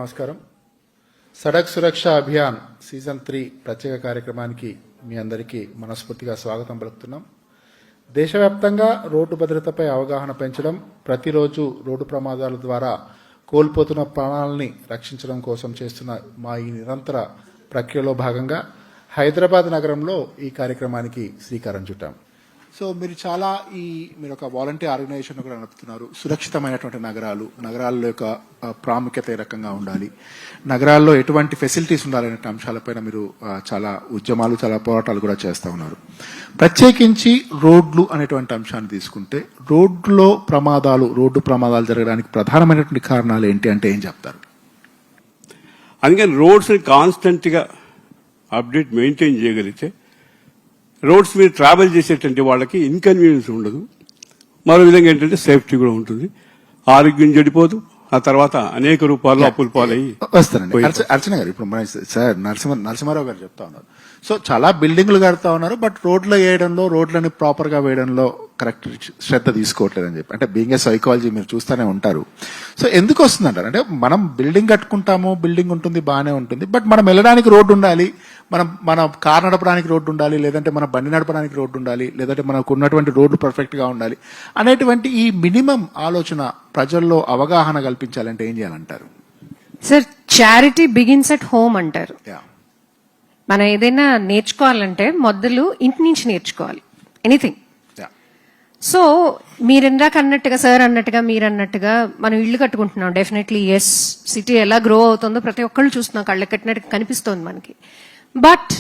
నమస్కారం. సడక్ సురక్ష అభియాన్ సీజన్ 3 ప్రత్యేక కార్యక్రమానికి మీ అందరికీ మనస్ఫూర్తిగా స్వాగతం పలుకుతున్నాం. దేశవ్యాప్తంగా రోడ్డు భద్రతపై అవగాహన పెంచడం, ప్రతిరోజు రోడ్డు ప్రమాదాల ద్వారా కోల్పోతున్న ప్రాణాలని రక్షించడం కోసం చేస్తున్న మా ఈ నిరంతర ప్రక్రియలో భాగంగా హైదరాబాద్ నగరంలో ఈ కార్యక్రమానికి శ్రీకారం చుట్టాం. సో మీరు ఒక వాలంటీర్ ఆర్గనైజేషన్ కూడా నడుపుతున్నారు. సురక్షితమైనటువంటి నగరాల్లో యొక్క ప్రాముఖ్యత ఏ రకంగా ఉండాలి, నగరాల్లో ఎటువంటి ఫెసిలిటీస్ ఉండాలనే అంశాలపైన మీరు చాలా పోరాటాలు కూడా చేస్తూ ఉన్నారు. ప్రత్యేకించి రోడ్లు అనేటువంటి అంశాన్ని తీసుకుంటే రోడ్డు ప్రమాదాలు జరగడానికి ప్రధానమైనటువంటి కారణాలు ఏంటి అంటే ఏం చెప్తారు? అందుకని రోడ్స్ కాన్స్టెంట్ గా అప్డేట్ మెయింటైన్ చేయగలిగితే రోడ్స్ మీద ట్రావెల్ చేసేటువంటి వాళ్ళకి ఇన్కన్వీనియన్స్ ఉండదు. మరో విధంగా ఏంటంటే సేఫ్టీ కూడా ఉంటుంది, ఆరోగ్యం చెడిపోదు. ఆ తర్వాత అనేక రూపాల్లో అప్పులు పాలయ్యి వస్తారండి. అర్చన గారు, ఇప్పుడు సార్ నరసింహారావు గారు చెప్తా ఉన్నారు, సో చాలా బిల్డింగ్లు కడతా ఉన్నారు, బట్ రోడ్లని ప్రాపర్ గా వేయడంలో కరెక్ట్ శ్రద్ధ తీసుకోవట్లేదని చెప్పి, అంటే బీయింగ్ ఏ సైకాలజీ మీరు చూస్తూనే ఉంటారు. సో ఎందుకు వస్తుందంటారు? అంటే మనం బిల్డింగ్ కట్టుకుంటాము, బిల్డింగ్ ఉంటుంది, బాగానే ఉంటుంది, బట్ మనం వెళ్ళడానికి రోడ్డు ఉండాలి, మన కార్ నడపడానికి రోడ్డు ఉండాలి, లేదంటే మన బండి నడపడానికి రోడ్డు ఉండాలి, లేదంటే మనకు ఉన్నటువంటి రోడ్లు పర్ఫెక్ట్ గా ఉండాలి అనేటువంటి ఈ మినిమం ఆలోచన ప్రజల్లో అవగాహన కల్పించాలంటే ఏం చేయాలంటారు? Sir, charity begins at home అంటారు. మనం ఏదైనా నేర్చుకోవాలంటే మొదలు ఇంటి నుంచి నేర్చుకోవాలి, ఎనీథింగ్. సో మీరు ఇందాక అన్నట్టుగా, సార్ అన్నట్టుగా, మీరు అన్నట్టుగా మనం ఇల్లు కట్టుకుంటున్నాం. డెఫినెట్లీ ఎస్, సిటీ ఎలా గ్రో అవుతుందో ప్రతి ఒక్కళ్ళు చూస్తున్నాం, కళ్ళ కట్టినట్టు కనిపిస్తోంది మనకి. But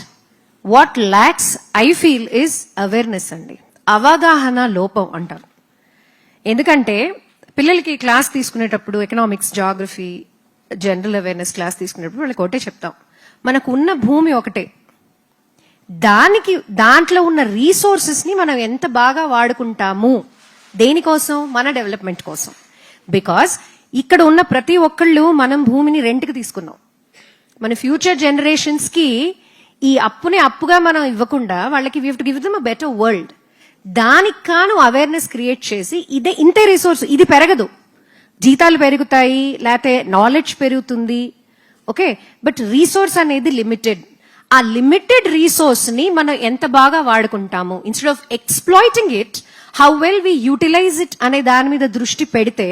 what lakhs I feel is awareness అండి, అవగాహన లోపం అంటారు. ఎందుకంటే పిల్లలకి క్లాస్ తీసుకునేటప్పుడు economics, geography, general awareness class తీసుకునేటప్పుడు వాళ్ళకి ఒకటే చెప్తాం, మనకు ఉన్న భూమి ఒకటే, దాంట్లో ఉన్న రీసోర్సెస్ ని మనం ఎంత బాగా వాడుకుంటాము, దేనికోసం? మన డెవలప్మెంట్ కోసం. బికాస్ ఇక్కడ ఉన్న ప్రతి ఒక్కళ్ళు మనం భూమిని రెంట్కి తీసుకున్నాం. మన ఫ్యూచర్ జనరేషన్స్ కి ఈ అప్పుని అప్పుగా మనం ఇవ్వకుండా వాళ్ళకి we have to give them a better world. దానికి కాను అవేర్నెస్ క్రియేట్ చేసి ఇంతే రిసోర్స్, ఇది పెరగదు, జీతాలు పెరుగుతాయి, లేకపోతే నాలెడ్జ్ పెరుగుతుంది, ఓకే, బట్ రీసోర్స్ అనేది లిమిటెడ్. ఆ లిమిటెడ్ రిసోర్స్ ని మనం ఎంత బాగా వాడుకుంటాము, instead of exploiting it, how well we utilise it అనే దాని మీద దృష్టి పెడితే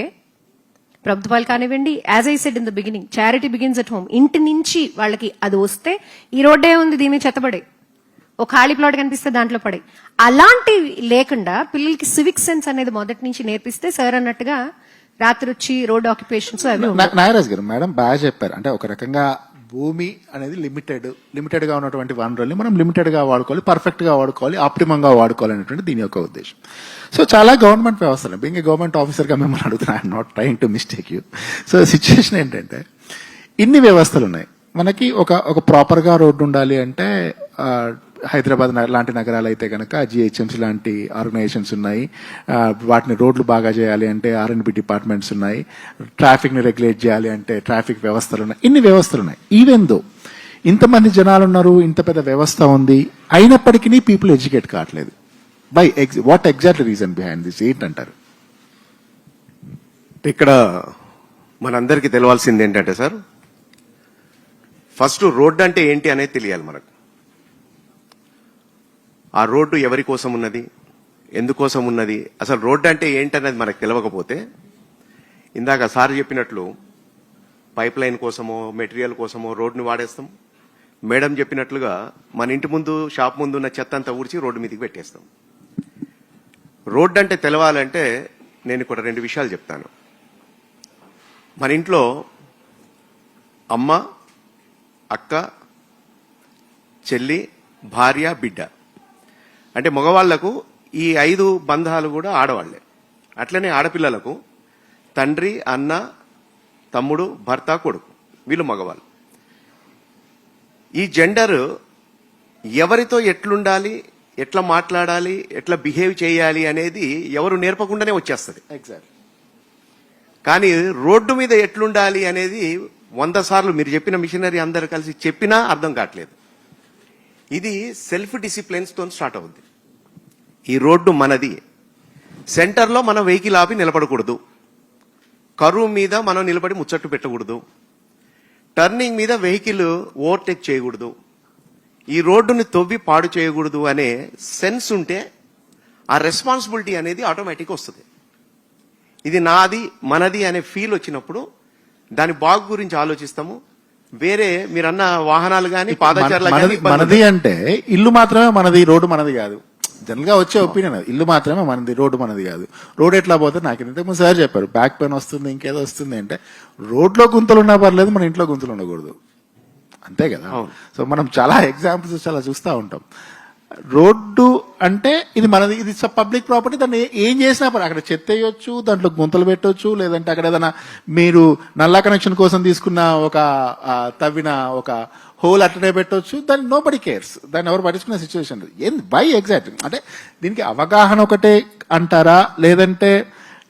ప్రభుత్వాలు కానివ్వండి, as I said in the beginning, charity begins at home. ఇంటి నుంచి వాళ్ళకి అది వస్తే, ఈ రోడ్డే ఉంది, దీన్ని చెత్తపడే, ఒక ఖాళీ ప్లాట్ కనిపిస్తే దాంట్లో పడే, అలాంటివి లేకుండా పిల్లలకి సివిక్ సెన్స్ అనేది మొదటి నుంచి నేర్పిస్తే, సార్ అన్నట్టుగా రాత్రి వచ్చి రోడ్ ఆక్యుపేషన్స్ అవి. నాగరాజ్ గారు, మేడం బాగా చెప్పారు. అంటే ఒక రకంగా భూమి అనేది లిమిటెడ్ గా ఉన్నటువంటి వనరుల్ని మనం లిమిటెడ్ గా వాడుకోవాలి, పర్ఫెక్ట్ గా వాడుకోవాలి, ఆప్టిమం గా వాడుకోవాలి అనేటువంటి దీని యొక్క ఉద్దేశం. సో చాలా గవర్నమెంట్ వ్యవస్థలు, బీయింగ్ ఏ గవర్నమెంట్ ఆఫీసర్ గా మిమ్మల్ని అడుగుతున్నా, I'm not trying to mistake you. So situation ఏంటంటే, ఇన్ని వ్యవస్థలు ఉన్నాయి మనకి. ఒక ప్రాపర్ గా రోడ్డు ఉండాలి అంటే హైదరాబాద్ లాంటి నగరాలు అయితే కనుక జిహెచ్ఎంసీ లాంటి ఆర్గనైజేషన్స్ ఉన్నాయి. వాటిని రోడ్లు బాగా చేయాలి అంటే ఆర్ఎండ్బి డిపార్ట్మెంట్స్ ఉన్నాయి. ట్రాఫిక్ ని రెగ్యులేట్ చేయాలి అంటే ట్రాఫిక్ వ్యవస్థలు ఉన్నాయి. ఇన్ని వ్యవస్థలు ఉన్నాయి. ఈవెన్ దో ఇంతమంది జనాలు ఉన్నారు, ఇంత పెద్ద వ్యవస్థ ఉంది, అయినప్పటికీ పీపుల్ ఎడ్యుకేట్ కావట్లేదు. What exact reason behind this ఏంటంటారు? ఇక్కడ మనందరికీ తెలవాల్సింది ఏంటంటే సార్, ఫస్ట్ రోడ్డు అంటే ఏంటి అనేది తెలియాలి మనకు. ఆ రోడ్డు ఎవరి కోసం ఉన్నది, ఎందుకోసం ఉన్నది, అసలు రోడ్డు అంటే ఏంటనేది మనకు తెలియకపోతే, ఇందాక సార్ చెప్పినట్లు పైప్ లైన్ కోసమో మెటీరియల్ కోసమో రోడ్డుని వాడేస్తాం. మేడం చెప్పినట్లుగా మన ఇంటి ముందు, షాప్ ముందు ఉన్న చెత్త అంతా ఊడ్చి రోడ్డు మీదకి పెట్టేస్తాం. రోడ్డు అంటే తెలవాలంటే నేను ఇక్కడ 2 విషయాలు చెప్తాను. మన ఇంట్లో అమ్మ, అక్క, చెల్లి, భార్య, బిడ్డ, అంటే మగవాళ్లకు ఈ 5 బంధాలు కూడా ఆడవాళ్లే. అట్లనే ఆడపిల్లలకు తండ్రి, అన్న, తమ్ముడు, భర్త, కొడుకు, వీళ్ళు మగవాళ్ళు. ఈ జెండర్ ఎవరితో ఎట్లుండాలి, ఎట్లా మాట్లాడాలి, ఎట్లా బిహేవ్ చేయాలి అనేది ఎవరు నేర్పకుండానే వచ్చేస్తుంది. ఎగ్జాక్ట్. కానీ రోడ్డు మీద ఎట్లుండాలి అనేది 100 సార్లు మీరు చెప్పిన మిషనరీ అందరు కలిసి చెప్పినా అర్థం కావట్లేదు. ఇది సెల్ఫ్ డిసిప్లిన్స్ తో స్టార్ట్ అవుద్ది. ఈ రోడ్డు మనది, సెంటర్లో మనం వెహికల్ ఆపి నిలబడకూడదు, కరువు మీద మనం నిలబడి ముచ్చట్టు పెట్టకూడదు, టర్నింగ్ మీద వెహికల్ ఓవర్టేక్ చేయకూడదు, ఈ రోడ్డుని తవ్వి పాడు చేయకూడదు అనే సెన్స్ ఉంటే ఆ రెస్పాన్సిబిలిటీ అనేది ఆటోమేటిక్గా వస్తుంది. ఇది నాది మనది అనే ఫీల్ వచ్చినప్పుడు దాని బాగు గురించి ఆలోచిస్తాము. వేరే మీరన్న వాహనాలు కానీ పాదచారులు మనది అంటే ఇల్లు మాత్రమే మనది, రోడ్డు మనది కాదు. జనరల్ గా వచ్చే ఒపీనియన్ అది, ఇల్లు మాత్రమే మనది, రోడ్డు మనది కాదు. రోడ్ ఎట్లా పోతే నాకు ఇంతకుముందు సార్ చెప్పారు, బ్యాక్ పెయిన్ వస్తుంది ఇంకేదో వస్తుంది అంటే రోడ్లో గుంతలు ఉన్నా పర్లేదు, మన ఇంట్లో గుంతలు ఉండకూడదు, అంతే కదా. సో మనం చాలా ఎగ్జాంపుల్స్ చాలా చూస్తూ ఉంటాం. రోడ్డు అంటే ఇది మనది, ఇది పబ్లిక్ ప్రాపర్టీ, దాన్ని ఏం చేసినా అక్కడ చెత్త వేయొచ్చు, దాంట్లో గుంతలు పెట్టొచ్చు, లేదంటే అక్కడ ఏదైనా మీరు నల్లా కనెక్షన్ కోసం తీసుకున్న ఒక తవ్విన ఒక హోల్ అట్లనే పెట్టొచ్చు, దాన్ని నో బడీ కేర్స్, దాన్ని ఎవరు పట్టించుకునే సిచ్యువేషన్ బై ఎగ్జాక్ట్. అంటే దీనికి అవగాహన ఒకటే అంటారా, లేదంటే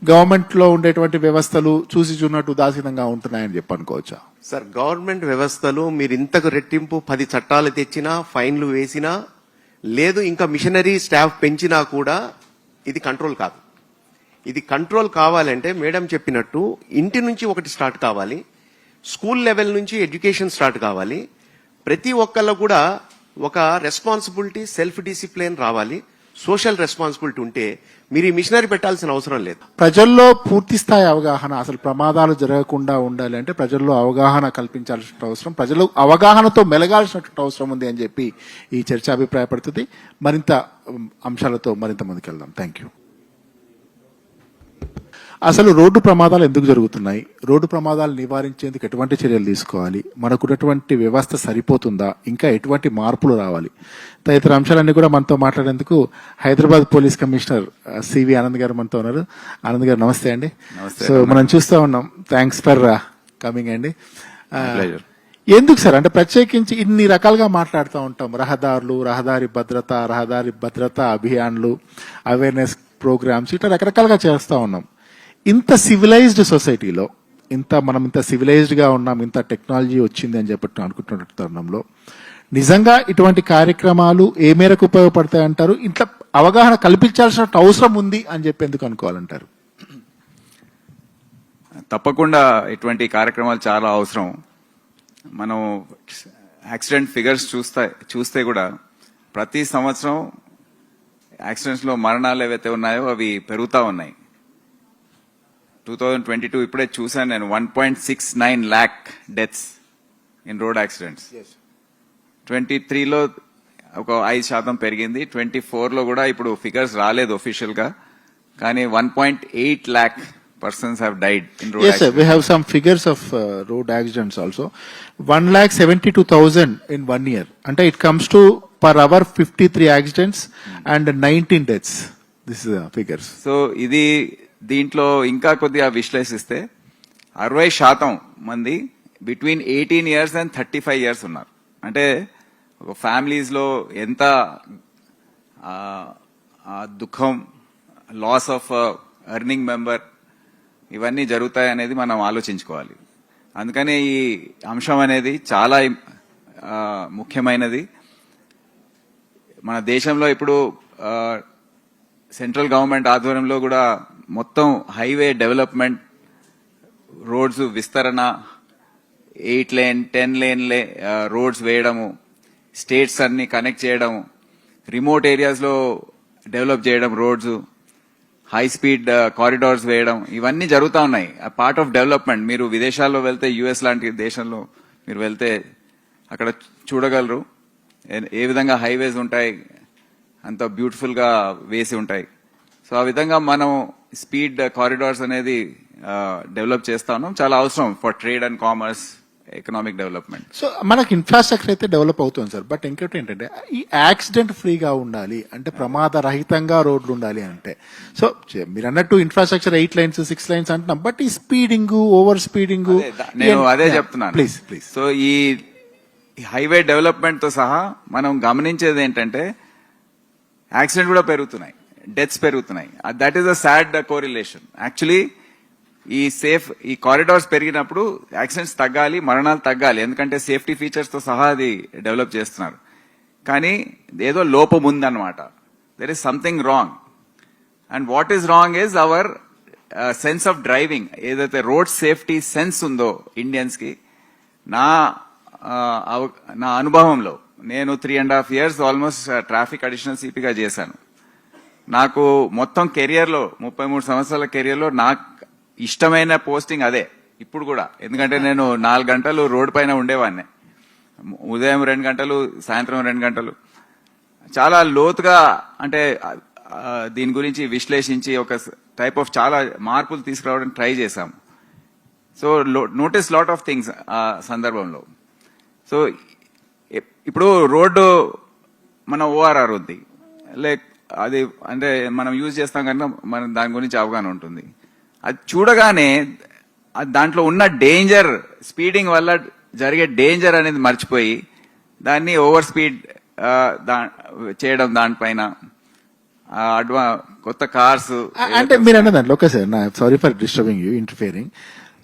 గవర్నమెంట్ లో ఉండేటువంటి వ్యవస్థలు చూసి చూన్నట్టు ఉదాసీనంగా ఉంటున్నాయని చెప్పి అనుకోవచ్చా? సార్, గవర్నమెంట్ వ్యవస్థలు మీరు ఇంతకు రెట్టింపు 10 చట్టాలు తెచ్చినా, ఫైన్లు వేసినా, లేదు ఇంకా మిషనరీ స్టాఫ్ పెంచినా కూడా ఇది కంట్రోల్ కాదు. ఇది కంట్రోల్ కావాలంటే మేడం చెప్పినట్టు ఇంటి నుంచి ఒకటి స్టార్ట్ కావాలి, స్కూల్ లెవెల్ నుంచి ఎడ్యుకేషన్ స్టార్ట్ కావాలి. ప్రతి ఒక్కళ్ళ కూడా ఒక రెస్పాన్సిబిలిటీ, సెల్ఫ్ డిసిప్లిన్ రావాలి. సోషల్ రెస్పాన్సిబిలిటీ ఉంటే మీరు ఈ మిషనరీ పెట్టాల్సిన అవసరం లేదు. ప్రజల్లో పూర్తి స్థాయి అవగాహన, అసలు ప్రమాదాలు జరగకుండా ఉండాలి అంటే ప్రజల్లో అవగాహన కల్పించాల్సిన అవసరం, ప్రజలు అవగాహనతో మెలగాల్సినటువంటి అవసరం ఉంది అని చెప్పి ఈ చర్చ అభిప్రాయపడుతుంది. మరింత అంశాలతో మరింత ముందుకెళ్దాం. Thank you. అసలు రోడ్డు ప్రమాదాలు ఎందుకు జరుగుతున్నాయి, రోడ్డు ప్రమాదాలు నివారించేందుకు ఎటువంటి చర్యలు తీసుకోవాలి, మనకున్నటువంటి వ్యవస్థ సరిపోతుందా, ఇంకా ఎటువంటి మార్పులు రావాలి, తదితర అంశాలన్నీ కూడా మనతో మాట్లాడేందుకు Hyderabad police commissioner CV Anand గారు మనతో ఉన్నారు. ఆనంద్ గారు నమస్తే అండి. సో మనం చూస్తూ ఉన్నాం, థ్యాంక్స్ ఫర్ కమింగ్ అండి. ఎందుకు సార్ అంటే ప్రత్యేకించి ఇన్ని రకాలుగా మాట్లాడుతూ ఉంటాం, రహదారులు, రహదారి భద్రత అభియాన్లు, అవేర్నెస్ ప్రోగ్రామ్స్, ఇట్లా రకరకాలుగా చేస్తూ ఉన్నాం. ఇంత సివిలైజ్డ్ సొసైటీలో మనం ఇంత సివిలైజ్డ్ గా ఉన్నాం, ఇంత టెక్నాలజీ వచ్చింది అని చెప్పి అనుకుంటున్న తరుణంలో నిజంగా ఇటువంటి కార్యక్రమాలు ఏ మేరకు ఉపయోగపడతాయంటారు? ఇంట్లో అవగాహన కల్పించాల్సిన అవసరం ఉంది అని చెప్పి ఎందుకు అనుకోవాలంటారు? తప్పకుండా ఇటువంటి కార్యక్రమాలు చాలా అవసరం. మనం యాక్సిడెంట్ ఫిగర్స్ చూస్తే కూడా ప్రతి సంవత్సరం యాక్సిడెంట్స్ లో మరణాలు ఏవైతే ఉన్నాయో అవి పెరుగుతా ఉన్నాయి. 2022 ఇప్పుడే చూసాను నేను, 1.69 lakh deaths in road accidents. 23లో ఒక 5% పెరిగింది, 24లో కూడా ఇప్పుడు ఫిగర్స్ రాలేదు ఒఫిషియల్ గా, కానీ 1.8 lakh persons have died in road accidents. Yes, sir. We have some figures of road accidents also. 1,72,000 in 1 year. And it comes to per hour 53 accidents and 19 deaths. This is the figures. So, ఇది దీంట్లో ఇంకా కొద్దిగా విశ్లేషిస్తే 60% మంది between 18 years and 35 years ఉన్నారు. అంటే ఒక families లో ఎంత దుఃఖం, లాస్ ఆఫ్ ఎర్నింగ్ మెంబర్, ఇవన్నీ జరుగుతాయి అనేది మనం ఆలోచించుకోవాలి. అందుకనే ఈ అంశం అనేది చాలా ముఖ్యమైనది. మన దేశంలో ఇప్పుడు సెంట్రల్ గవర్నమెంట్ ఆధ్వర్యంలో కూడా మొత్తం హైవే డెవలప్మెంట్, రోడ్స్ విస్తరణ, 8 lane 10 lane రోడ్స్ వేయడము, స్టేట్స్ అన్ని కనెక్ట్ చేయడము, రిమోట్ ఏరియాస్ లో డెవలప్ చేయడం రోడ్స్, హై స్పీడ్ కారిడార్స్ వేయడం, ఇవన్నీ జరుగుతూ ఉన్నాయి. Part of development. మీరు విదేశాల్లో వెళ్తే, యుఎస్ లాంటి దేశంలో మీరు వెళ్తే అక్కడ చూడగలరు ఏ విధంగా హైవేస్ ఉంటాయి, అంత బ్యూటిఫుల్ గా వేసి ఉంటాయి. సో ఆ విధంగా మనం స్పీడ్ కారిడార్స్ అనేది డెవలప్ చేస్తా ఉన్నాం. చాలా అవసరం for trade and commerce, economic development. So మనకి ఇన్ఫ్రాస్ట్రక్చర్ అయితే డెవలప్ అవుతుంది సార్, బట్ ఇంకోటి ఏంటంటే ఈ యాక్సిడెంట్ ఫ్రీగా ఉండాలి అంటే, ప్రమాద రహితంగా రోడ్లు ఉండాలి అంటే, సో మీరు అన్నట్టు ఇన్ఫ్రాస్ట్రక్చర్ 8 lanes 6 lanes అంటున్నాం, బట్ ఈ స్పీడింగ్, ఓవర్ స్పీడింగ్, నేను అదే చెప్తున్నాను. ప్లీజ్. సో ఈ హైవే డెవలప్మెంట్ తో సహా మనం గమనించేది ఏంటంటే యాక్సిడెంట్ కూడా పెరుగుతున్నాయి, డెత్స్ పెరుగుతున్నాయి. That is a sad correlation. Actually ఈ కారిడార్స్ పెరిగినప్పుడు యాక్సిడెంట్స్ తగ్గాలి, మరణాలు తగ్గాలి, ఎందుకంటే సేఫ్టీ ఫీచర్స్ తో సహా అది డెవలప్ చేస్తున్నారు. కానీ ఏదో లోపం ఉందన్నమాట. There is something wrong. And what is wrong is our sense of driving. ఏదైతే రోడ్ సేఫ్టీ సెన్స్ ఉందో ఇండియన్స్ కి, నా నా అనుభవంలో నేను 3.5 years ఆల్మోస్ట్ ట్రాఫిక్ అడిషనల్ సిపిగా చేశాను. నాకు మొత్తం కెరియర్లో 33 సంవత్సరాల కెరియర్లో నాకు ఇష్టమైన పోస్టింగ్ అదే ఇప్పుడు కూడా. ఎందుకంటే నేను 4 గంటలు రోడ్డు పైన ఉండేవాడిని. ఉదయం 2 గంటలు, సాయంత్రం 2 గంటలు. చాలా లోతుగా అంటే దీని గురించి విశ్లేషించి ఒక టైప్ ఆఫ్ చాలా మార్పులు తీసుకురావడానికి ట్రై చేశాము. So notice lot of things ఆ సందర్భంలో. సో ఇప్పుడు రోడ్డు మన ఓఆర్ఆర్ ఉంది, లైక్ అది అంటే మనం యూజ్ చేస్తాం కనుక మనం దాని గురించి అవగాహన ఉంటుంది. అది చూడగానే దాంట్లో ఉన్న డేంజర్, స్పీడింగ్ వల్ల జరిగే డేంజర్ అనేది మర్చిపోయి దాన్ని ఓవర్ స్పీడ్ చేయడం, దానిపైన కొత్త కార్స్. అంటే మీరు అన్న దాంట్లో okay sir, sorry for disturbing you, interfering.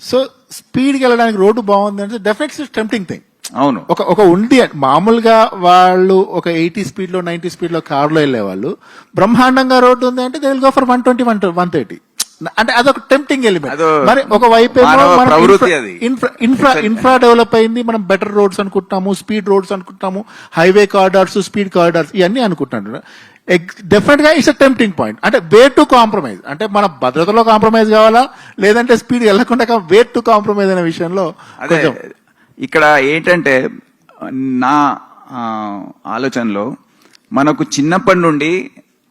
So స్పీడ్కి వెళ్ళడానికి రోడ్డు బాగుంది అంటే డెఫినెట్లీ టెంప్టింగ్ థింగ్. అవును, ఒక ఉంది. మామూలుగా వాళ్ళు ఒక 80 speed లో 90 speed లో కార్లో వెళ్లే వాళ్ళు బ్రహ్మాండంగా రోడ్డు ఉంది అంటే దే విల్ గో ఫర్ 120, 130. అంటే అదొక టెంప్టింగ్ ఎలిమెంట్. మరి ఒక వైపు ఇన్ఫ్రా డెవలప్ అయింది, మనం బెటర్ రోడ్స్ అనుకుంటున్నాము, స్పీడ్ రోడ్స్ అనుకుంటున్నాము, హైవే కారిడార్స్, స్పీడ్ కారిడార్స్, ఇవన్నీ అనుకుంటున్నాను. డెఫినెట్ గా ఇట్స్ అ టెంప్టింగ్ పాయింట్. అంటే వే టు కాంప్రమైజ్, అంటే మన భద్రతలో కాంప్రమైజ్ కావాలా లేదంటే స్పీడ్ వెళ్లకుండా వే టు కాంప్రమైజ్ అనే విషయంలో ఇక్కడ ఏంటంటే నా ఆలోచనలో మనకు చిన్నప్పటి నుండి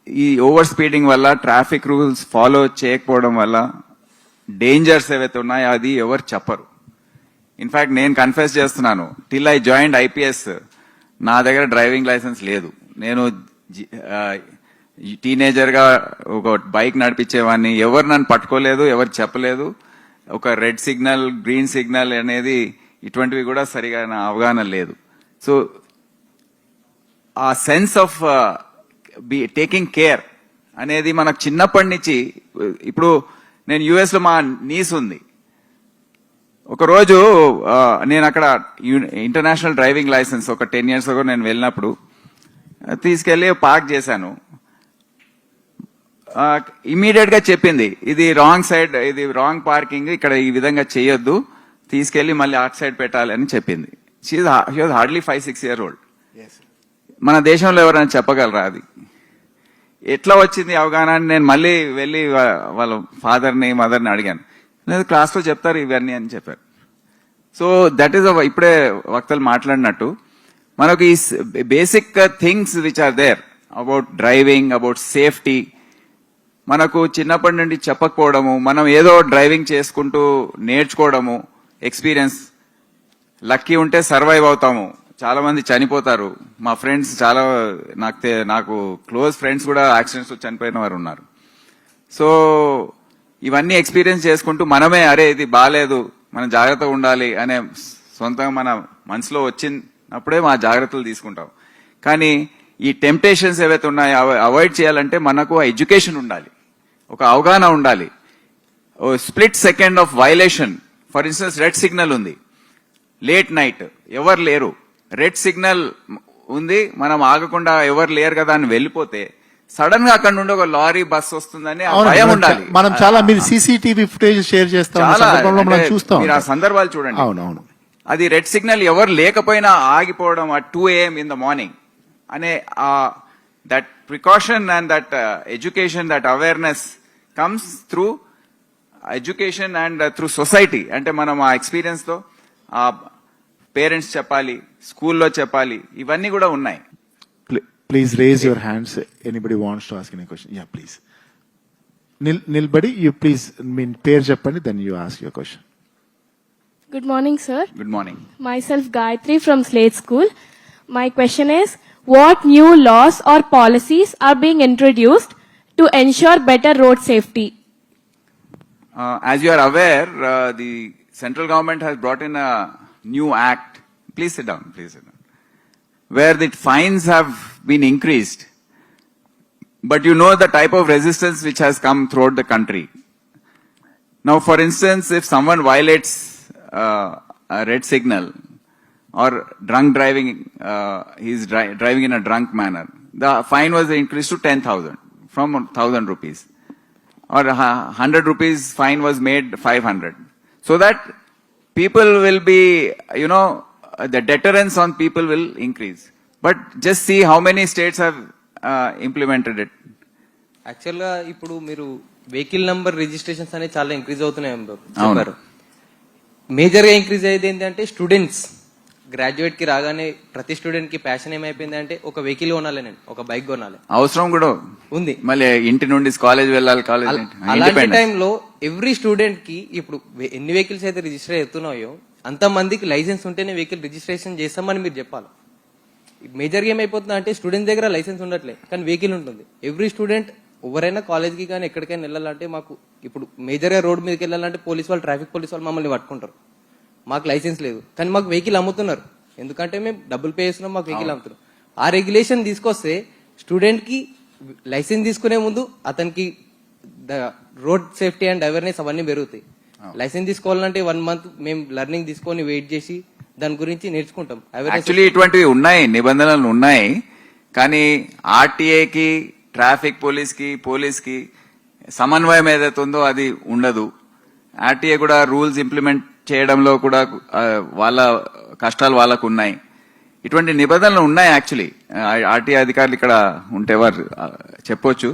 ఈ ఓవర్ స్పీడింగ్ వల్ల, ట్రాఫిక్ రూల్స్ ఫాలో చేయకపోవడం వల్ల డేంజర్స్ ఏవైతే ఉన్నాయో అది ఎవరు చెప్పరు. ఇన్ఫాక్ట్ నేను కన్ఫెస్ చేస్తున్నాను, టిల్ ఐ జాయిన్డ్ ఐపీఎస్ నా దగ్గర డ్రైవింగ్ లైసెన్స్ లేదు. నేను టీనేజర్ గా ఒక బైక్ నడిపించేవాడిని, ఎవరు నన్ను పట్టుకోలేదు, ఎవరు చెప్పలేదు. ఒక రెడ్ సిగ్నల్, గ్రీన్ సిగ్నల్ అనేది ఇటువంటివి కూడా సరిగా నా అవగాహన లేదు. సో ఆ సెన్స్ ఆఫ్ టేకింగ్ కేర్ అనేది మనకు చిన్నప్పటి నుంచి. ఇప్పుడు నేను యుఎస్ లో మా నీస్ ఉంది. ఒకరోజు నేను అక్కడ ఇంటర్నేషనల్ డ్రైవింగ్ లైసెన్స్ ఒక 10 years ago నేను వెళ్ళినప్పుడు తీసుకెళ్లి పార్క్ చేశాను. ఇమీడియట్ గా చెప్పింది, ఇది రాంగ్ సైడ్, ఇది రాంగ్ పార్కింగ్, ఇక్కడ ఈ విధంగా చేయొద్దు, తీసుకెళ్లి మళ్ళీ అటు సైడ్ పెట్టాలి అని చెప్పింది. She was hardly 5-6 years old. మన దేశంలో ఎవరైనా చెప్పగలరా అది? ఎట్లా వచ్చింది అవగాహన? నేను మళ్ళీ వెళ్ళి వాళ్ళ ఫాదర్ని, మదర్ని అడిగాను. లేదు, క్లాస్లో చెప్తారు ఇవన్నీ అని చెప్పారు. సో దట్ ఈస్ ఇప్పుడే వక్తలు మాట్లాడినట్టు మనకు ఈ basic things which are there about driving, about safety మనకు చిన్నప్పటి నుండి చెప్పకపోవడము, మనం ఏదో డ్రైవింగ్ చేసుకుంటూ నేర్చుకోవడము, ఎక్స్పీరియన్స్. లక్కీ ఉంటే సర్వైవ్ అవుతాము, చాలా మంది చనిపోతారు. మా ఫ్రెండ్స్ చాలా నాకు క్లోజ్ ఫ్రెండ్స్ కూడా యాక్సిడెంట్స్ చనిపోయిన వారు ఉన్నారు. సో ఇవన్నీ ఎక్స్పీరియన్స్ చేసుకుంటూ మనమే అరే ఇది బాగాలేదు, మనం జాగ్రత్తగా ఉండాలి అనే సొంతంగా మన మనసులో వచ్చినప్పుడే మా జాగ్రత్తలు తీసుకుంటాం. కానీ ఈ టెంప్టేషన్స్ ఏవైతే ఉన్నాయో అవాయిడ్ చేయాలంటే మనకు ఎడ్యుకేషన్ ఉండాలి, ఒక అవగాహన ఉండాలి. Split second of violation, for instance red signal ఉంది, లేట్ నైట్ ఎవరు లేరు, రెడ్ సిగ్నల్ ఉంది, మనం ఆగకుండా ఎవరు లేరు కదా అని వెళ్ళిపోతే సడన్ గా అక్కడ నుండి ఒక లారీ బస్ వస్తుందని భయం ఉండాలి. మనం చాలా మీరు సీసీటీవీ ఫుటేజ్ షేర్ చేస్తాం, మీరు ఆ సందర్భాలు చూడండి. అవునవును, అది రెడ్ సిగ్నల్ ఎవరు లేకపోయినా ఆగిపోవడం at 2 AM in the morning అనే that precaution and that education, that awareness comes through education and through society. అంటే మనం ఆ ఎక్స్పీరియన్స్ తో ఆ పేరెంట్స్ చెప్పాలి, స్కూల్లో చెప్పాలి, ఇవన్నీ కూడా ఉన్నాయి. Please raise your hands, anybody wants to ask any question. Yeah please నిల్బడి, యూ ప్లీజ్ మీ పేరు చెప్పండి, then you ask your question. Good morning, sir. Good morning. Myself Gayatri from Slade School. My question is, what new laws or policies are being introduced to ensure better road safety? As you are aware, the central government has brought in a new act. Please sit down, where the fines have been increased. But you know the type of resistance which has come throughout the country. Now, for instance, if someone violates a red signal or drunk driving, he is driving in a drunk manner, the fine was increased to 10,000 from 1,000 rupees. Or 100 rupees fine was made 500. So that people will be, the deterrence on people will increase. But just see how many states have implemented it. యాక్చువల్గా ఇప్పుడు మీరు vehicle number registrations అనేవి చాలా increase అవుతున్నాయి చెప్పారు. మేజర్గా increase అయ్యేది ఏంటంటే స్టూడెంట్స్ గ్రాడ్యుయేట్ కి రాగానే ప్రతి స్టూడెంట్ కి ప్యాషన్ ఏమైపోయింది అంటే ఒక వెహికల్ కొనాలి, నేను ఒక బైక్ కొనాలి, అవసరం కూడా ఉంది. మళ్ళీ ఇంటి నుండి కాలేజ్ వెళ్ళాలి, కాలేజ్ అలాంటి టైంలో ఎవ్రీ స్టూడెంట్ కి ఇప్పుడు ఎన్ని వెహికల్స్ అయితే రిజిస్టర్ అవుతున్నాయో అంత మందికి లైసెన్స్ ఉంటేనే వెహికల్ రిజిస్ట్రేషన్ చేస్తామని మీరు చెప్పాలి. మేజర్గా ఏమైపోతుందా అంటే స్టూడెంట్ దగ్గర లైసెన్స్ ఉండట్లే కానీ వెహికల్ ఉంటుంది. ఎవ్రీ స్టూడెంట్ ఎవరైనా కాలేజ్కి కానీ ఎక్కడికైనా వెళ్ళాలంటే మాకు ఇప్పుడు మేజర్గా రోడ్ మీదకి వెళ్ళాలంటే పోలీస్ వాళ్ళు, ట్రాఫిక్ పోలీస్ వాళ్ళు మమ్మల్ని పట్టుకుంటారు. మాకు లైసెన్స్ లేదు కానీ మాకు వెహికల్ అమ్ముతున్నారు, ఎందుకంటే మేము డబ్బులు పే చేస్తున్నాం, మాకు వెహికల్ అమ్ముతున్నాం. ఆ రెగ్యులేషన్ తీసుకొస్తే స్టూడెంట్ కి లైసెన్స్ తీసుకునే ముందు అతనికి రోడ్ సేఫ్టీ అండ్ అవేర్నెస్ అవన్నీ పెరుగుతాయి. లైసెన్స్ తీసుకోవాలంటే 1 month మేము లెర్నింగ్ తీసుకొని వెయిట్ చేసి దాని గురించి నేర్చుకుంటాం. యాక్చువల్లీ ఇటువంటివి ఉన్నాయి, నిబంధనలు ఉన్నాయి, కానీ ఆర్టీఏకి, ట్రాఫిక్ పోలీస్కి సమన్వయం ఏదైతే ఉందో అది ఉండదు. ఆర్టీఏ కూడా రూల్స్ ఇంప్లిమెంట్ చేయడంలో కూడా వాళ్ళ కష్టాలు వాళ్ళకు ఉన్నాయి. ఇటువంటి నిబంధనలు ఉన్నాయి. యాక్చువల్లీ ఆర్టీఏ అధికారులు ఇక్కడ ఉంటే వారు చెప్పొచ్చు.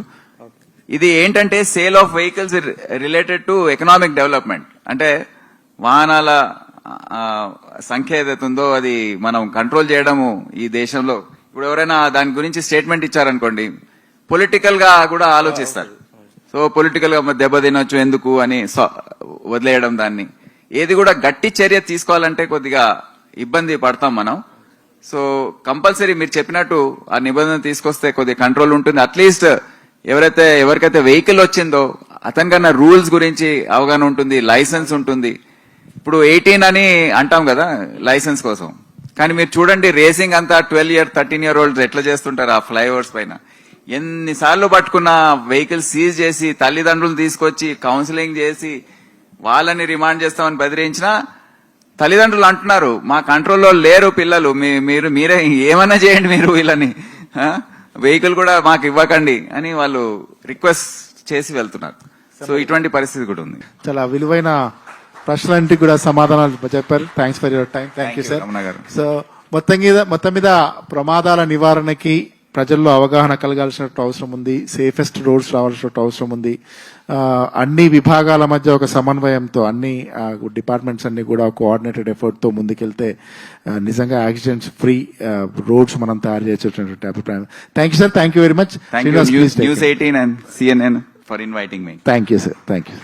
ఇది ఏంటంటే sale of vehicles related to economic development. అంటే వాహనాల సంఖ్య ఏదైతే ఉందో అది మనం కంట్రోల్ చేయడము ఈ దేశంలో. ఇప్పుడు ఎవరైనా దాని గురించి స్టేట్మెంట్ ఇచ్చారనుకోండి, పొలిటికల్ గా కూడా ఆలోచిస్తారు. సో పొలిటికల్ గా దెబ్బ తినొచ్చు ఎందుకు అని వదిలేయడం దాన్ని. ఏది కూడా గట్టి చర్య తీసుకోవాలంటే కొద్దిగా ఇబ్బంది పడతాం మనం. సో కంపల్సరీ మీరు చెప్పినట్టు ఆ నిబంధన తీసుకొస్తే కొద్దిగా కంట్రోల్ ఉంటుంది. అట్లీస్ట్ ఎవరికైతే వెహికల్ వచ్చిందో అతనికన్నా రూల్స్ గురించి అవగాహన ఉంటుంది, లైసెన్స్ ఉంటుంది. ఇప్పుడు 18 అని అంటాం కదా లైసెన్స్ కోసం, కానీ మీరు చూడండి రేసింగ్ అంతా 12 13 year olds ఎట్లా చేస్తుంటారు ఆ ఫ్లైఓవర్స్ పైన. ఎన్నిసార్లు పట్టుకున్న వెహికల్ సీజ్ చేసి తల్లిదండ్రులు తీసుకొచ్చి కౌన్సిలింగ్ చేసి వాళ్ళని రిమాండ్ చేస్తామని బెదిరించినా తల్లిదండ్రులు అంటున్నారు మా కంట్రోల్లో లేరు పిల్లలు, మీరే ఏమైనా చేయండి మీరు వీళ్ళని, వెహికల్ కూడా మాకు ఇవ్వకండి అని వాళ్ళు రిక్వెస్ట్ చేసి వెళ్తున్నారు. సో ఇటువంటి పరిస్థితి కూడా ఉంది. చాలా విలువైన ప్రశ్నలన్నింటికి కూడా సమాధానాలు చెప్పారు. Thanks for your time. Thank you sir. Ramana గారు. సో మొత్తం మీద ప్రమాదాల నివారణకి ప్రజల్లో అవగాహన కలగాల్సిన అవసరం ఉంది. సేఫెస్ట్ రోడ్స్ రావాల్సిన అవసరం ఉంది. అన్ని విభాగాల మధ్య ఒక సమన్వయంతో అన్ని డిపార్ట్మెంట్స్ అన్ని కూడా కోఆర్డినేటెడ్ ఎఫర్ట్ తో ముందుకెళ్తే నిజంగా యాక్సిడెంట్స్ ఫ్రీ రోడ్స్ మనం తయారు చేసేటువంటి అభిప్రాయం. Thank you sir. Thank you very much. News 18 and CNN for inviting me. Thank you sir. Thank you.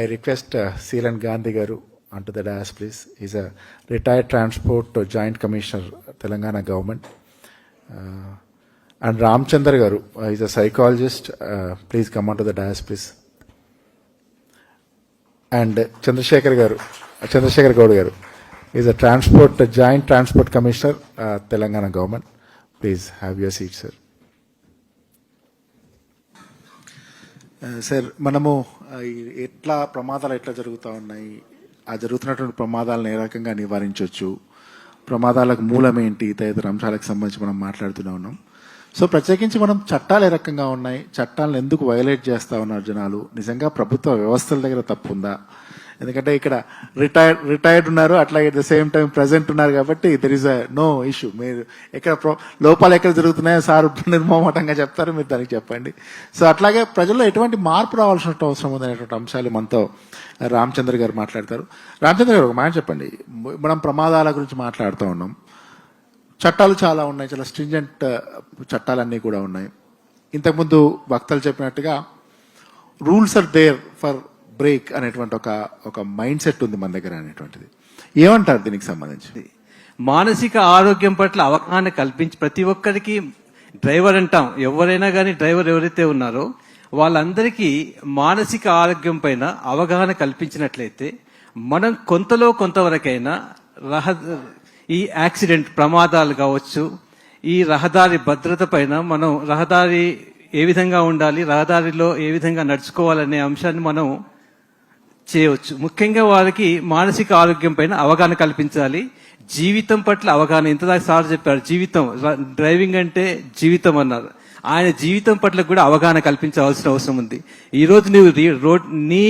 I request Seelan Gandhi Garu onto the dais, please. He's a retired Transport Joint Commissioner, Telangana Government. And Ramchandra Garu, he's a psychologist. Please come onto the dais, please. And Chandrasekhar Gowda Garu, he's a Joint Transport Commissioner, Telangana Government. Please have your seat, sir. Sir, మనము ఎట్లా ప్రమాదాలు ఎట్లా జరుగుతూ ఉన్నాయి, ఆ జరుగుతున్నటువంటి ప్రమాదాలను ఏ రకంగా నివారించవచ్చు, ప్రమాదాలకు మూలం ఏంటి, తదితర అంశాలకు సంబంధించి మనం మాట్లాడుతూనే ఉన్నాం. సో ప్రత్యేకించి మనం చట్టాలు ఏ రకంగా ఉన్నాయి, చట్టాలను ఎందుకు వైలేట్ చేస్తూ ఉన్నారు జనాలు, నిజంగా ప్రభుత్వ వ్యవస్థల దగ్గర తప్పు ఉందా? ఎందుకంటే ఇక్కడ రిటైర్డ్ ఉన్నారు, అట్లా at the same time present ఉన్నారు, కాబట్టి దెర్ ఇస్ నో ఇష్యూ. మీరు ఎక్కడ లోపాలు ఎక్కడ జరుగుతున్నాయో సార్ నిర్మోహటంగా చెప్తారు, మీరు దానికి చెప్పండి. సో అట్లాగే ప్రజల్లో ఎటువంటి మార్పు రావాల్సిన అవసరం ఉందనేటువంటి అంశాలు మనతో రామచంద్ర గారు మాట్లాడతారు. రామచంద్ర గారు, ఒక మాట చెప్పండి. మనం ప్రమాదాల గురించి మాట్లాడుతూ ఉన్నాం, చట్టాలు చాలా ఉన్నాయి, చాలా స్ట్రింజెంట్ చట్టాలన్నీ కూడా ఉన్నాయి. ఇంతకుముందు వక్తలు చెప్పినట్టుగా rules are there for break అనేటువంటి ఒక మైండ్ సెట్ ఉంది మన దగ్గర అనేటువంటిది. ఏమంటారు దీనికి సంబంధించి? మానసిక ఆరోగ్యం పట్ల అవగాహన కల్పించి ప్రతి ఒక్కరికి డ్రైవర్ అంటాం, ఎవరైనా కానీ డ్రైవర్ ఎవరైతే ఉన్నారో వాళ్ళందరికీ మానసిక ఆరోగ్యం పైన అవగాహన కల్పించినట్లయితే మనం కొంతవరకైనా ఈ యాక్సిడెంట్ ప్రమాదాలు కావచ్చు, ఈ రహదారి భద్రత పైన మనం రహదారి ఏ విధంగా ఉండాలి, రహదారిలో ఏ విధంగా నడుచుకోవాలనే అంశాన్ని మనం చేయవచ్చు. ముఖ్యంగా వారికి మానసిక ఆరోగ్యం పైన అవగాహన కల్పించాలి. జీవితం పట్ల అవగాహన, ఇంతదాకా సార్ చెప్పారు, జీవితం డ్రైవింగ్ అంటే జీవితం అన్నారు. ఆయన జీవితం పట్ల కూడా అవగాహన కల్పించవలసిన అవసరం ఉంది. ఈ రోజు నువ్వు నీ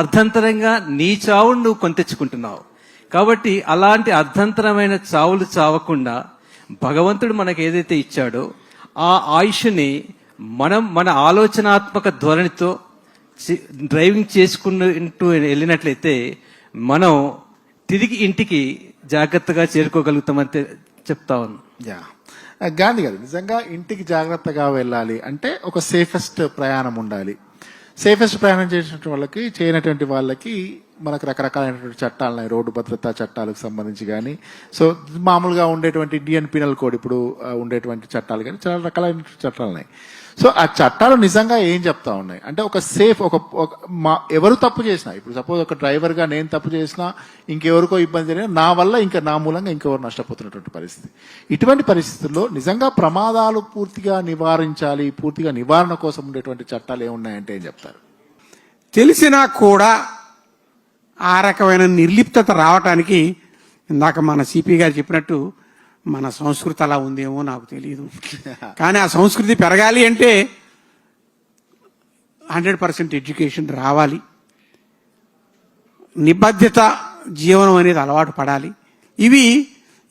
అర్ధంతరంగా నీ చావును నువ్వు కొని తెచ్చుకుంటున్నావు. కాబట్టి అలాంటి అర్ధంతరమైన చావులు చావకుండా భగవంతుడు మనకు ఏదైతే ఇచ్చాడో ఆ ఆయుష్ని మనం మన ఆలోచనాత్మక ధోరణితో డ్రైవింగ్ చేసుకుంటూ వెళ్ళినట్లయితే మనం తిరిగి ఇంటికి జాగ్రత్తగా చేరుకోగలుగుతామని చెప్తా ఉన్నాను. యా గాంధీ గారు, నిజంగా ఇంటికి జాగ్రత్తగా వెళ్ళాలి అంటే ఒక సేఫెస్ట్ ప్రయాణం ఉండాలి. సేఫెస్ట్ ప్రయాణం చేసినటువంటి వాళ్ళకి చేయనటువంటి వాళ్ళకి మనకు రకరకాలైనటువంటి చట్టాలు ఉన్నాయి, రోడ్డు భద్రతా చట్టాలకు సంబంధించి కానీ, సో మామూలుగా ఉండేటువంటి ఇండియన్ పీనల్ కోడ్ ఇప్పుడు ఉండేటువంటి చట్టాలు కానీ చాలా రకాలైనటువంటి చట్టాలు ఉన్నాయి. సో ఆ చట్టాలు నిజంగా ఏం చెప్తా ఉన్నాయి అంటే ఒక సేఫ్ ఎవరు తప్పు చేసినా, ఇప్పుడు సపోజ్ ఒక డ్రైవర్గా నేను తప్పు చేసినా ఇంకెవరికో ఇబ్బంది జరిగినా నా వల్ల ఇంకా నా మూలంగా ఇంకెవరు నష్టపోతున్నటువంటి పరిస్థితి. ఇటువంటి పరిస్థితుల్లో నిజంగా ప్రమాదాలు పూర్తిగా నివారించాలి, పూర్తిగా నివారణ కోసం ఉండేటువంటి చట్టాలు ఏమున్నాయంటే ఏం చెప్తారు? తెలిసినా కూడా ఆ రకమైన నిర్లిప్తత రావటానికి ఇందాక మన సిపి గారు చెప్పినట్టు మన సంస్కృతి అలా ఉందేమో నాకు తెలియదు. కానీ ఆ సంస్కృతి పెరగాలి అంటే 100% ఎడ్యుకేషన్ రావాలి, నిబద్ధత జీవనం అనేది అలవాటు పడాలి. ఇవి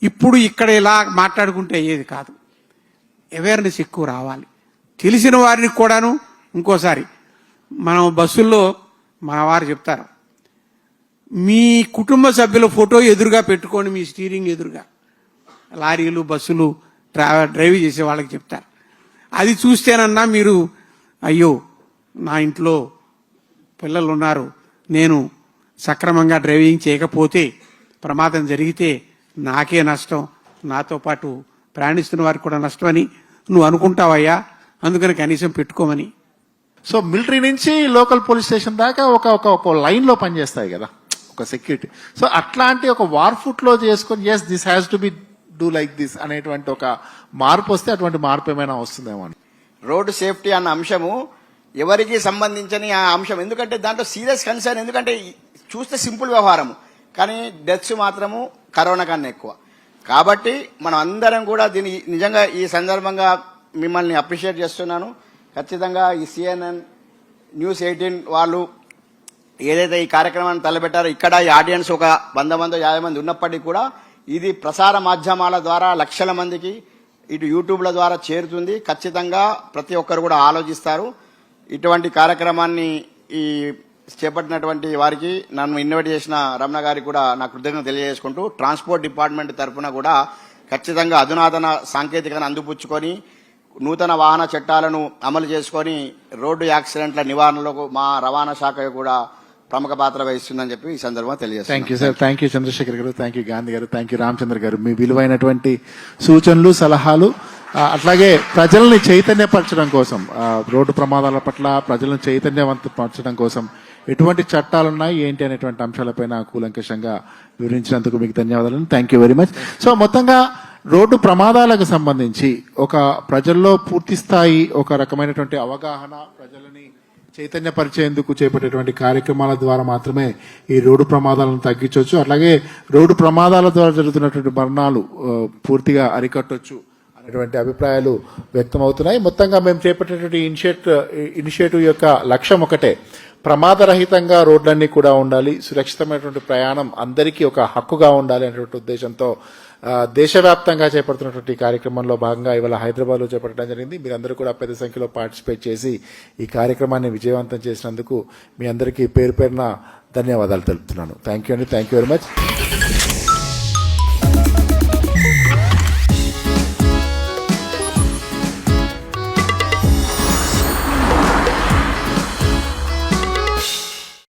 ఇప్పుడు ఇక్కడ ఇలా మాట్లాడుకుంటే అయ్యేది కాదు. అవేర్నెస్ ఎక్కువ రావాలి. తెలిసిన వారిని కూడాను ఇంకోసారి మనం బస్సుల్లో మా వారు చెప్తారు, మీ కుటుంబ సభ్యుల ఫోటో ఎదురుగా పెట్టుకోండి, మీ స్టీరింగ్ ఎదురుగా. లారీలు బస్సులు డ్రైవ్ చేసే వాళ్ళకి చెప్తారు. అది చూస్తేనన్నా మీరు అయ్యో నా ఇంట్లో పిల్లలు ఉన్నారు, నేను సక్రమంగా డ్రైవింగ్ చేయకపోతే ప్రమాదం జరిగితే నాకే నష్టం, నాతో పాటు ప్రయాణిస్తున్న వారికి కూడా నష్టం అని నువ్వు అనుకుంటావయ్యా, అందుకని కనీసం పెట్టుకోమని. సో మిలిటరీ నుంచి లోకల్ పోలీస్ స్టేషన్ దాకా ఒక లైన్ లో పనిచేస్తాయి కదా ఒక సెక్యూరిటీ. సో అట్లాంటి ఒక వార్ ఫుట్ లో చేసుకొని as this has to be do like this అనేటువంటి ఒక మార్పు వస్తే అటువంటి మార్పు ఏమైనా వస్తుందేమో అని. రోడ్డు సేఫ్టీ అన్న అంశము ఎవరికి సంబంధించని ఆ అంశం, ఎందుకంటే దాంట్లో సీరియస్ కన్సర్న్. ఎందుకంటే చూస్తే సింపుల్ వ్యవహారము, కానీ డెత్స్ మాత్రము కరోనా కన్నా ఎక్కువ. కాబట్టి మనం అందరం కూడా దీన్ని నిజంగా ఈ సందర్భంగా మిమ్మల్ని అప్రిషియేట్ చేస్తున్నాను. ఖచ్చితంగా ఈ CNN News 18 వాళ్ళు ఏదైతే ఈ కార్యక్రమాన్ని తలపెట్టారో, ఇక్కడ ఈ ఆడియన్స్ ఒక 100 మంది 50 మంది ఉన్నప్పటికీ కూడా ఇది ప్రసార మాధ్యమాల ద్వారా లక్షల మందికి ఇటు యూట్యూబ్ల ద్వారా చేరుతుంది. ఖచ్చితంగా ప్రతి ఒక్కరు కూడా ఆలోచిస్తారు. ఇటువంటి కార్యక్రమాన్ని ఈ చేపట్టినటువంటి వారికి, నన్ను ఇన్వైట్ చేసిన రమణ గారికి కూడా నా కృతజ్ఞతలు తెలియజేసుకుంటూ, ట్రాన్స్పోర్ట్ డిపార్ట్మెంట్ తరఫున కూడా ఖచ్చితంగా అధునాతన సాంకేతికతను అందిపుచ్చుకొని నూతన వాహన చట్టాలను అమలు చేసుకొని రోడ్డు యాక్సిడెంట్ల నివారణలో మా రవాణా శాఖ కూడా ప్రముఖ పాత్ర వహిస్తుందని చెప్పి ఈ సందర్భంగా తెలియజేస్తాను. Thank you sir, thank you Chandrashekar గారు, థ్యాంక్ యూ గాంధీ గారు, థ్యాంక్ యూ రామచంద్ర గారు. మీ విలువైనటువంటి సూచనలు సలహాలు, అట్లాగే ప్రజల్ని చైతన్యపరచడం కోసం, రోడ్డు ప్రమాదాల పట్ల ప్రజలను చైతన్యవంతపరచడం కోసం ఎటువంటి చట్టాలున్నాయి ఏంటి అనేటువంటి అంశాలపైన కూలంకషంగా వివరించినందుకు మీకు ధన్యవాదాలు. Thank you very much. So మొత్తంగా రోడ్డు ప్రమాదాలకు సంబంధించి ఒక ప్రజల్లో పూర్తి స్థాయి ఒక రకమైనటువంటి అవగాహన, ప్రజలని చైతన్యపరిచేందుకు చేపట్టేటువంటి కార్యక్రమాల ద్వారా మాత్రమే ఈ రోడ్డు ప్రమాదాలను తగ్గించవచ్చు. అట్లాగే రోడ్డు ప్రమాదాల ద్వారా జరుగుతున్నటువంటి మరణాలు పూర్తిగా అరికట్టొచ్చు అనేటువంటి అభిప్రాయాలు వ్యక్తమవుతున్నాయి. మొత్తంగా మేము చేపట్టేటువంటి ఇనిషియేటివ్ యొక్క లక్ష్యం ఒకటే, ప్రమాదరహితంగా రోడ్లన్నీ కూడా ఉండాలి, సురక్షితమైనటువంటి ప్రయాణం అందరికీ ఒక హక్కుగా ఉండాలి అనేటువంటి ఉద్దేశంతో దేశవ్యాప్తంగా చేపడుతున్నటువంటి కార్యక్రమంలో భాగంగా ఇవాళ హైదరాబాద్లో చేపట్టడం జరిగింది. మీరందరూ కూడా పెద్ద సంఖ్యలో పార్టిసిపేట్ చేసి ఈ కార్యక్రమాన్ని విజయవంతం చేసినందుకు మీ అందరికీ పేరు పేరున ధన్యవాదాలు తెలుపుతున్నాను. థ్యాంక్ యూ అండి, థ్యాంక్ యూ వెరీ మచ్.